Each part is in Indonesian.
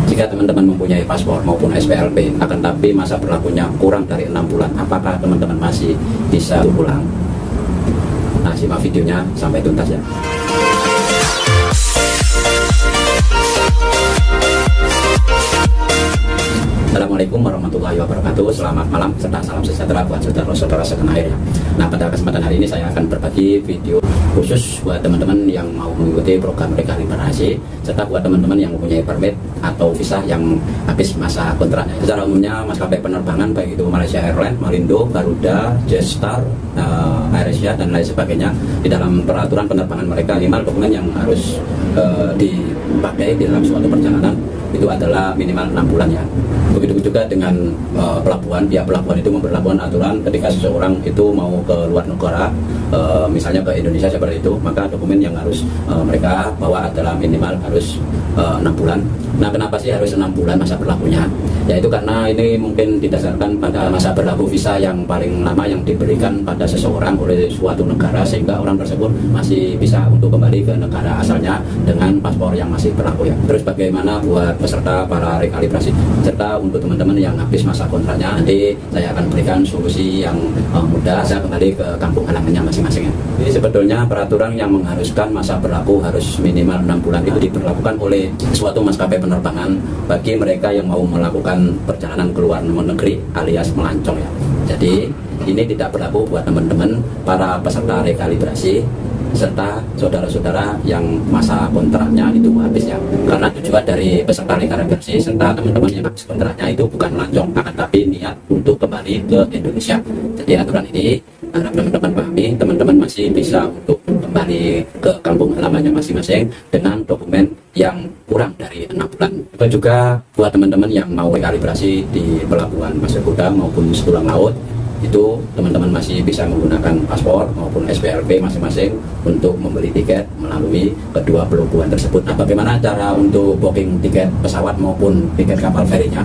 Jika teman-teman mempunyai paspor maupun SPLP, akan tapi masa berlakunya kurang dari 6 bulan, apakah teman-teman masih bisa pulang? Nah, simak videonya sampai tuntas ya. Assalamualaikum warahmatullahi wabarakatuh. Selamat malam serta salam sejahtera buat saudara-saudara setanah air ya. Nah, pada kesempatan hari ini saya akan berbagi video khusus buat teman-teman yang mau mengikuti program rekalibrasi, serta buat teman-teman yang mempunyai permit atau visa yang habis masa kontraknya. Secara umumnya maskapai penerbangan baik itu Malaysia Airlines, Malindo, Garuda, Jetstar, AirAsia dan lain sebagainya, di dalam peraturan penerbangan mereka 5 dokumen yang harus dipakai di dalam suatu perjalanan itu adalah minimal 6 bulan ya. Begitu juga dengan pelabuhan, pihak pelabuhan itu memberlakukan aturan ketika seseorang itu mau ke luar negara, misalnya ke Indonesia seperti itu, maka dokumen yang harus mereka bawa adalah minimal harus 6 bulan. Nah, kenapa sih harus 6 bulan masa berlakunya? Yaitu karena ini mungkin didasarkan pada masa berlaku visa yang paling lama yang diberikan pada seseorang oleh suatu negara, sehingga orang tersebut masih bisa untuk kembali ke negara asalnya dengan paspor yang masih berlaku ya. Terus bagaimana buat peserta para rekalibrasi serta untuk teman-teman yang habis masa kontraknya, nanti saya akan berikan solusi yang mudah saya kembali ke kampung halamannya masing-masing ya. Jadi sebetulnya peraturan yang mengharuskan masa berlaku harus minimal 6 bulan itu diberlakukan oleh suatu maskapai penerbangan bagi mereka yang mau melakukan perjalanan ke luar negeri alias melancong ya. Jadi ini tidak berlaku buat teman-teman para peserta rekalibrasi serta saudara-saudara yang masa kontraknya itu habis ya. Karena tujuan dari peserta rekalibrasi serta teman-teman yang habis kontraknya itu bukan melancong, akan tapi niat untuk kembali ke Indonesia. Jadi aturan ini harap teman-teman pahami, teman-teman masih bisa untuk kembali ke kampung halamannya masing-masing dengan dokumen yang kurang dari 6 bulan. Juga buat teman-teman yang mau rekalibrasi di pelabuhan Pasir Kuda maupun setulang laut, itu teman-teman masih bisa menggunakan paspor maupun SPLP masing-masing untuk membeli tiket melalui kedua pelabuhan tersebut. Nah, bagaimana cara untuk booking tiket pesawat maupun tiket kapal ferinya?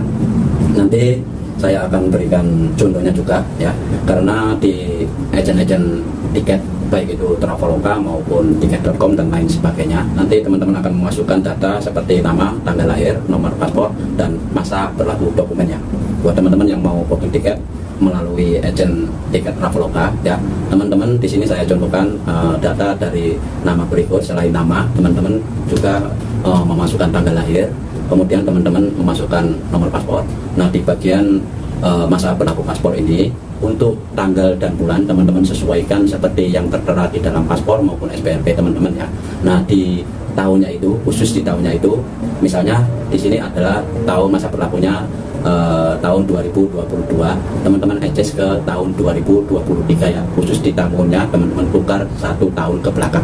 Nanti saya akan berikan contohnya juga ya, karena di agen-agen tiket baik itu Traveloka maupun tiket.com dan lain sebagainya, nanti teman-teman akan memasukkan data seperti nama, tanggal lahir, nomor paspor, dan masa berlaku dokumennya. Buat teman-teman yang mau booking tiket melalui agen tiket Traveloka ya, teman-teman di sini saya contohkan data dari nama berikut. Selain nama, teman-teman juga memasukkan tanggal lahir, kemudian teman-teman memasukkan nomor paspor. Nah, di bagian masa berlaku paspor ini untuk tanggal dan bulan teman-teman sesuaikan seperti yang tertera di dalam paspor maupun SPLP teman-teman ya. Nah, di tahunnya itu, khusus di tahunnya itu, misalnya di sini adalah tahun masa berlakunya tahun 2022, teman-teman adjust ke tahun 2023 ya. Khusus di tahunnya teman-teman tukar 1 tahun ke belakang.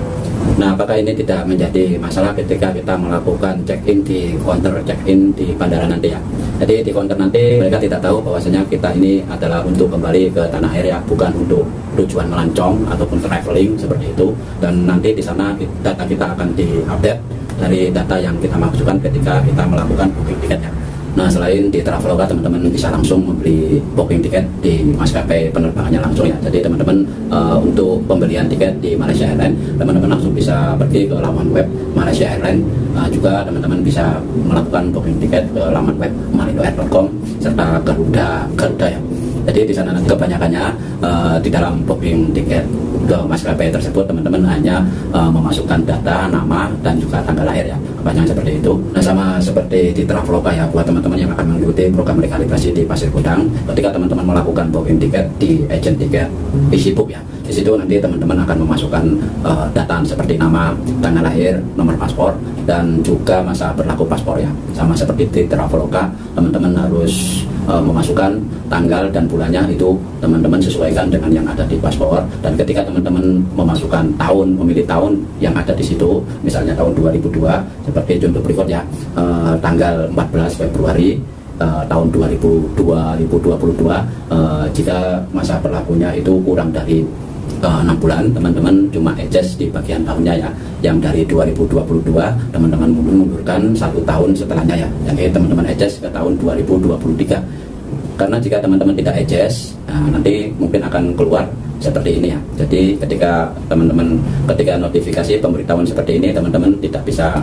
Nah, apakah ini tidak menjadi masalah ketika kita melakukan check-in di counter check-in di bandara nanti ya? Jadi di counter nanti mereka tidak tahu bahwasanya kita ini adalah untuk kembali ke tanah air ya, bukan untuk tujuan melancong ataupun traveling seperti itu. Dan nanti di sana data kita akan diupdate dari data yang kita masukkan ketika kita melakukan booking tiketnya. Nah, selain di Traveloka, teman-teman bisa langsung membeli booking tiket di maskapai penerbangannya langsung ya. Jadi teman-teman untuk pembelian tiket di Malaysia Airlines, teman-teman langsung bisa pergi ke laman web Malaysia Airlines. Juga teman-teman bisa melakukan booking tiket ke laman web malindoair.com serta Garuda ya. Jadi di sana kebanyakannya di dalam booking tiket ke maskapai tersebut teman-teman hanya memasukkan data, nama, dan juga tanggal lahir ya. Kebanyakan seperti itu. Nah, sama seperti di Traveloka ya, buat teman-teman yang akan mengikuti program rekalibrasi di Pasir Gudang, ketika teman-teman melakukan booking tiket di agen tiket EasyBook ya, di situ nanti teman-teman akan memasukkan data seperti nama, tanggal lahir, nomor paspor, dan juga masa berlaku paspor ya. Sama seperti di Traveloka, teman-teman harus memasukkan tanggal dan bulannya itu teman-teman sesuaikan dengan yang ada di paspor. Dan ketika teman-teman memasukkan tahun, memilih tahun yang ada di situ, misalnya tahun 2002 seperti contoh berikut ya, tanggal 14 Februari tahun 2022, jika masa berlakunya itu kurang dari 6 bulan, teman-teman cuma adjust di bagian tahunnya ya. Yang dari 2022 teman-teman mundurkan 1 tahun setelahnya ya. Jadi teman-teman adjust ke tahun 2023. Karena jika teman-teman tidak adjust, nanti mungkin akan keluar seperti ini ya. Jadi ketika notifikasi pemberitahuan seperti ini, teman-teman tidak bisa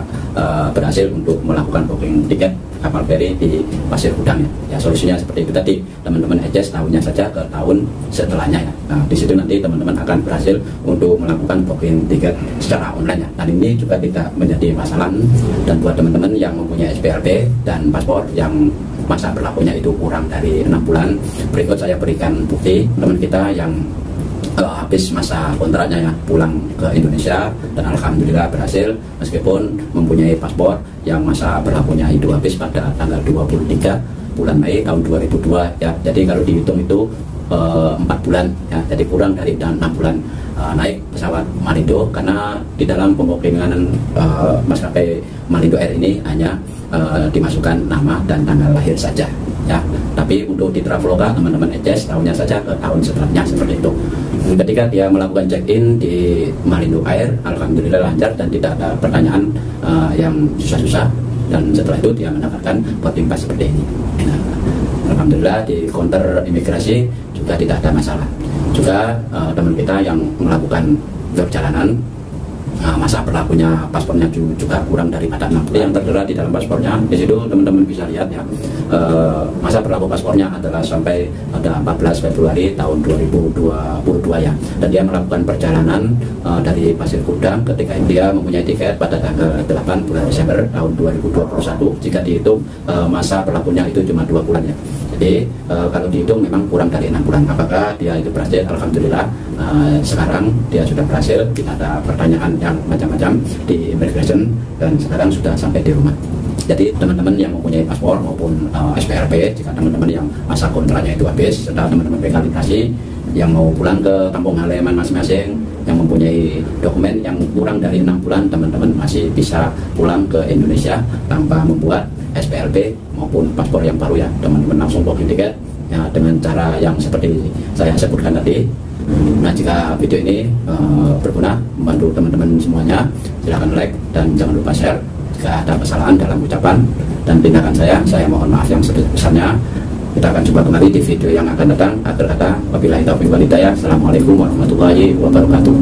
berhasil untuk melakukan booking tiket kapal feri di Pasir Gudang ya. Solusinya seperti itu tadi, teman-teman adjust tahunnya saja ke tahun setelahnya ya. Nah, di situ nanti teman-teman akan berhasil untuk melakukan booking tiket secara online ya. Dan ini juga tidak menjadi masalah. Dan buat teman-teman yang mempunyai SPLP dan paspor yang masa berlakunya itu kurang dari 6 bulan, berikut saya berikan bukti teman kita yang habis masa kontraknya ya, pulang ke Indonesia dan alhamdulillah berhasil meskipun mempunyai paspor yang masa berlakunya itu habis pada tanggal 23 bulan Mei tahun 2002 ya. Jadi kalau dihitung itu 4 bulan ya, jadi kurang dari 6 bulan naik pesawat Malindo, karena di dalam pembookingan maskapai Malindo Air ini hanya dimasukkan nama dan tanggal lahir saja ya. Tapi untuk di Traveloka teman-teman adjust tahunnya saja ke tahun setelahnya seperti itu. Ketika dia melakukan check-in di Malindo Air, alhamdulillah lancar dan tidak ada pertanyaan yang susah-susah, dan setelah itu dia mendapatkan boarding pass seperti ini. Nah, alhamdulillah di counter imigrasi juga tidak ada masalah. Juga teman kita yang melakukan perjalanan masa berlakunya paspornya juga kurang daripada 6 bulan yang tertera di dalam paspornya. Di situ teman-teman bisa lihat ya, masa berlaku paspornya adalah sampai pada 14 Februari tahun 2022 ya. Dan dia melakukan perjalanan dari Pasir Gudang ketika dia mempunyai tiket pada tanggal 8 bulan Desember tahun 2021. Jika dihitung masa berlakunya itu cuma 2 bulan ya. Jadi kalau dihitung memang kurang dari 6 bulan. Apakah dia itu berhasil? Alhamdulillah sekarang dia sudah berhasil, tidak ada pertanyaan yang macam-macam di immigration, dan sekarang sudah sampai di rumah. Jadi teman-teman yang mempunyai paspor maupun SPLP, jika teman-teman yang masa kontraknya itu habis, serta teman-teman rekalibrasi yang mau pulang ke kampung halaman masing-masing, yang mempunyai dokumen yang kurang dari 6 bulan, teman-teman masih bisa pulang ke Indonesia tanpa membuat SPLP maupun paspor yang baru ya. Teman-teman langsung booking tiket ya, dengan cara yang seperti saya sebutkan tadi. Nah, jika video ini berguna membantu teman-teman semuanya, silahkan like dan jangan lupa share. Jika ada kesalahan dalam ucapan dan tindakan saya mohon maaf yang sebesar-besarnya. Kita akan coba kembali di video yang akan datang. Akhir kata, wabillahi taufiq wal hidayah. Assalamualaikum warahmatullahi wabarakatuh.